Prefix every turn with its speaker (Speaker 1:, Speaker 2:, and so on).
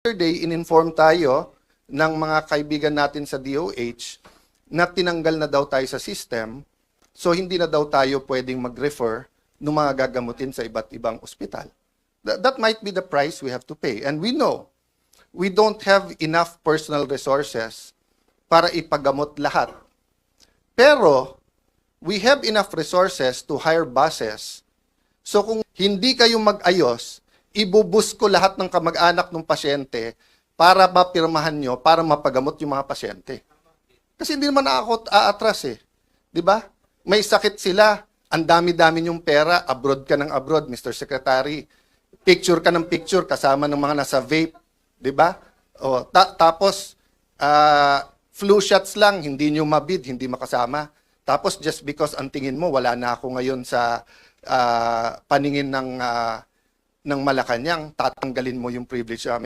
Speaker 1: Yesterday, in-inform tayo ng mga kaibigan natin sa DOH na tinanggal na daw tayo sa system, so hindi na daw tayo pwedeng mag-refer ng mga gagamutin sa iba't ibang ospital. That might be the price we have to pay. And we know, we don't have enough personal resources para ipagamot lahat. Pero, we have enough resources to hire buses. So kung hindi kayo mag-ayos, ibubus ko lahat ng kamag-anak ng pasyente para mapirmahan nyo, para mapagamot yung mga pasyente. Kasi hindi naman ako aatras eh. Di ba? May sakit sila, ang dami-dami yung pera, abroad ka ng abroad, Mr. Secretary. Picture ka ng picture kasama ng mga nasa vape. Di ba? O, tapos, flu shots lang, hindi nyo mabid, hindi makasama. Tapos just because ang tingin mo, wala na ako ngayon sa paningin ng Malacanang, tatanggalin mo yung privilege namin.